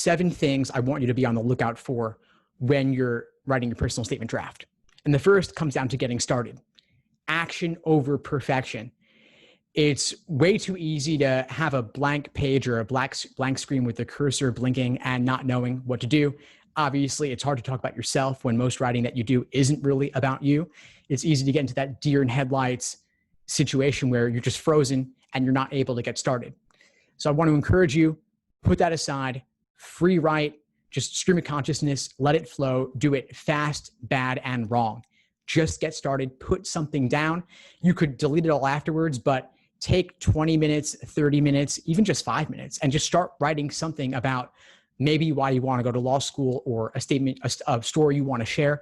7 things I want you to be on the lookout for when you're writing your personal statement draft. And the first comes down to getting started. Action over perfection. It's way too easy to have a blank page or a blank screen with the cursor blinking and not knowing what to do. Obviously, it's hard to talk about yourself when most writing that you do isn't really about you. It's easy to get into that deer in headlights situation where you're just frozen and you're not able to get started. So I want to encourage you, put that aside, free write, just stream of consciousness, let it flow, do it fast, bad, and wrong. Just get started, put something down. You could delete it all afterwards, but take 20 minutes, 30 minutes, even just 5 minutes, and just start writing something about maybe why you want to go to law school or a statement, a story you want to share.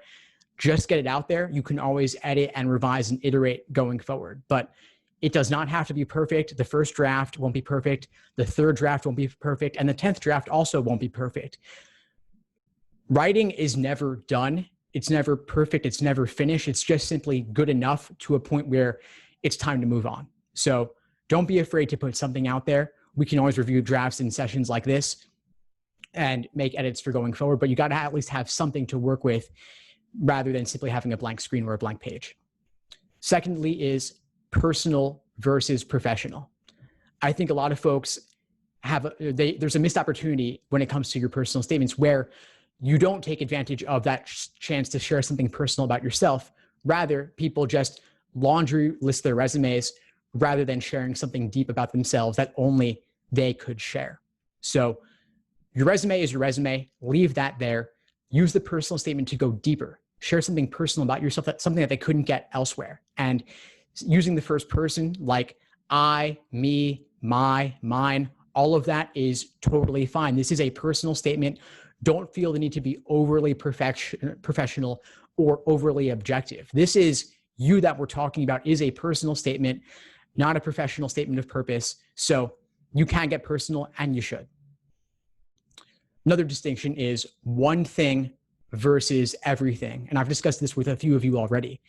Just get it out there. You can always edit and revise and iterate going forward, but it does not have to be perfect. The first draft won't be perfect. The third draft won't be perfect. And the 10th draft also won't be perfect. Writing is never done. It's never perfect. It's never finished. It's just simply good enough to a point where it's time to move on. So don't be afraid to put something out there. We can always review drafts in sessions like this and make edits for going forward, but you got to at least have something to work with rather than simply having a blank screen or a blank page. Secondly is personal versus professional. I think a lot of folks there's a missed opportunity when it comes to your personal statements where you don't take advantage of that chance to share something personal about yourself. Rather, people just laundry list their resumes rather than sharing something deep about themselves that only they could share. So your resume is your resume. Leave that there. Use the personal statement to go deeper. Share something personal about yourself, something that they couldn't get elsewhere. And using the first person like I, me, my, mine, all of that is totally fine. This is a personal statement. Don't feel the need to be overly professional or overly objective. This is you that we're talking about is a personal statement, not a professional statement of purpose. So you can get personal and you should. Another distinction is one thing versus everything. And I've discussed this with a few of you already.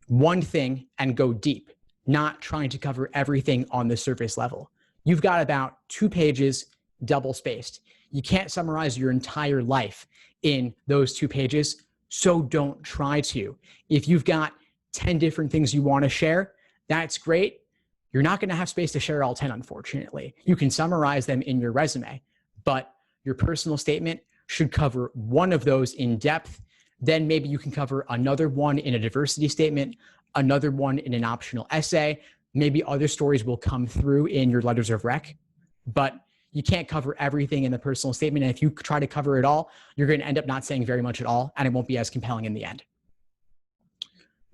One thing and go deep, not trying to cover everything on the surface level. You've got about 2 pages double spaced. You can't summarize your entire life in those 2 pages, so don't try to. If you've got 10 different things you want to share, that's great. You're not going to have space to share all 10, unfortunately. You can summarize them in your resume, but your personal statement should cover one of those in depth. Then maybe you can cover another one in a diversity statement, another one in an optional essay. Maybe other stories will come through in your letters of rec, but you can't cover everything in the personal statement. And if you try to cover it all, you're going to end up not saying very much at all, and it won't be as compelling in the end.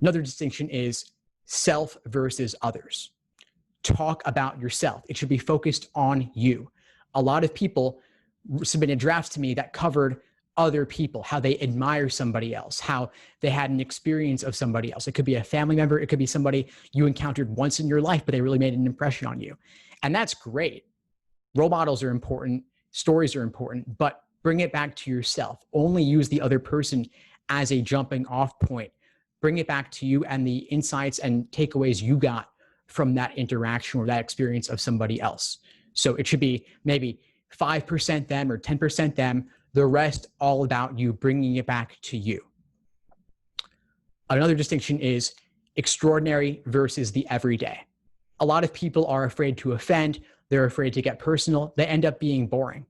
Another distinction is self versus others. Talk about yourself. It should be focused on you. A lot of people submitted drafts to me that covered other people, how they admire somebody else, how they had an experience of somebody else. It could be a family member. It could be somebody you encountered once in your life, but they really made an impression on you. And that's great. Role models are important. Stories are important, but bring it back to yourself. Only use the other person as a jumping off point. Bring it back to you and the insights and takeaways you got from that interaction or that experience of somebody else. So it should be maybe 5% them or 10% them, the rest all about you, bringing it back to you. Another distinction is extraordinary versus the everyday. A lot of people are afraid to offend. They're afraid to get personal. They end up being boring.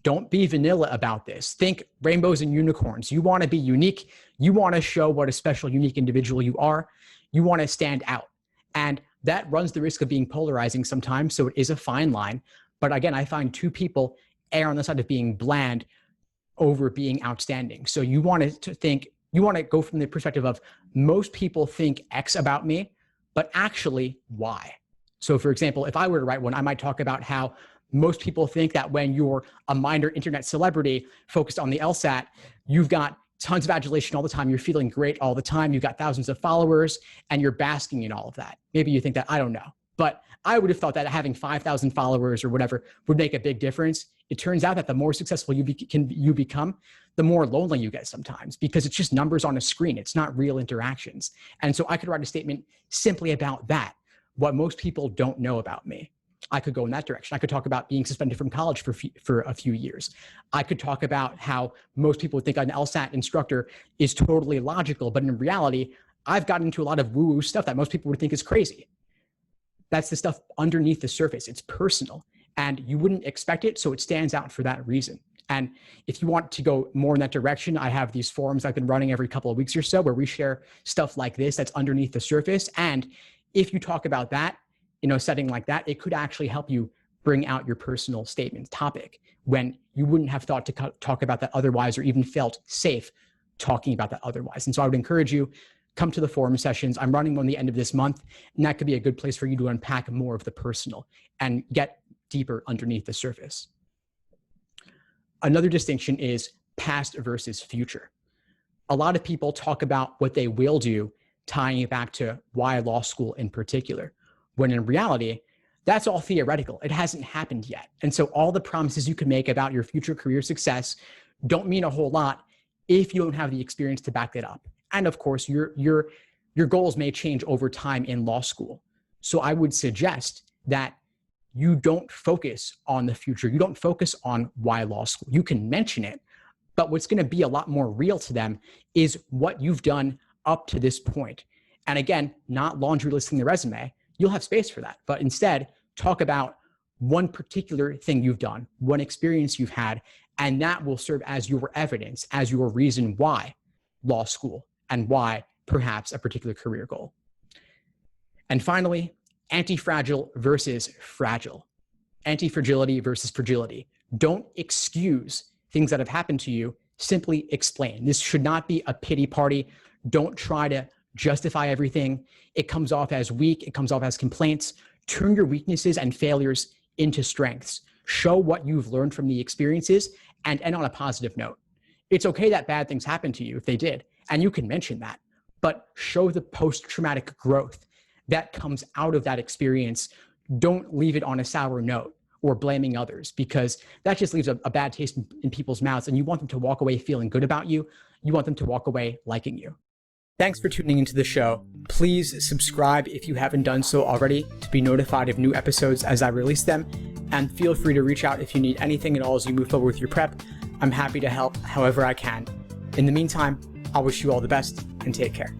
Don't be vanilla about this. Think rainbows and unicorns. You want to be unique. You want to show what a special, unique individual you are. You want to stand out. And that runs the risk of being polarizing sometimes. So it is a fine line. But again, I find 2 people err on the side of being bland over being outstanding. So you want to go from the perspective of most people think X about me, but actually Y. So for example, if I were to write one, I might talk about how most people think that when you're a minor internet celebrity focused on the LSAT, you've got tons of adulation all the time. You're feeling great all the time. You've got thousands of followers and you're basking in all of that. Maybe you think that, I don't know. But I would have thought that having 5,000 followers or whatever would make a big difference. It turns out that the more successful you become, the more lonely you get sometimes because it's just numbers on a screen. It's not real interactions. And so I could write a statement simply about that, what most people don't know about me. I could go in that direction. I could talk about being suspended from college for a few years. I could talk about how most people would think an LSAT instructor is totally logical, but in reality, I've gotten into a lot of woo-woo stuff that most people would think is crazy. That's the stuff underneath the surface. It's personal, and you wouldn't expect it, so it stands out for that reason. And if you want to go more in that direction, I have these forums I've been running every couple of weeks or so where we share stuff like this that's underneath the surface. And if you talk about that in a setting like that, it could actually help you bring out your personal statement topic when you wouldn't have thought to talk about that otherwise, or even felt safe talking about that otherwise. And so I would encourage you, come to the forum sessions. I'm running one the end of this month, and that could be a good place for you to unpack more of the personal and get deeper underneath the surface. Another distinction is past versus future. A lot of people talk about what they will do, tying it back to why law school in particular, when in reality, that's all theoretical. It hasn't happened yet. And so all the promises you can make about your future career success don't mean a whole lot if you don't have the experience to back it up. And of course, your goals may change over time in law school. So I would suggest that you don't focus on the future. You don't focus on why law school. You can mention it, but what's going to be a lot more real to them is what you've done up to this point. And again, not laundry listing the resume. You'll have space for that, but instead talk about one particular thing you've done, one experience you've had, and that will serve as your evidence, as your reason why law school and why perhaps a particular career goal. And finally, anti-fragile versus fragile. Anti-fragility versus fragility. Don't excuse things that have happened to you. Simply explain. This should not be a pity party. Don't try to justify everything. It comes off as weak. It comes off as complaints. Turn your weaknesses and failures into strengths. Show what you've learned from the experiences and end on a positive note. It's okay that bad things happen to you if they did, and you can mention that, but show the post-traumatic growth that comes out of that experience. Don't leave it on a sour note or blaming others, because that just leaves a bad taste in people's mouths, and you want them to walk away feeling good about you. You want them to walk away liking you. Thanks for tuning into the show. Please subscribe if you haven't done so already to be notified of new episodes as I release them, and feel free to reach out if you need anything at all as you move forward with your prep. I'm happy to help however I can. In the meantime, I'll wish you all the best and take care.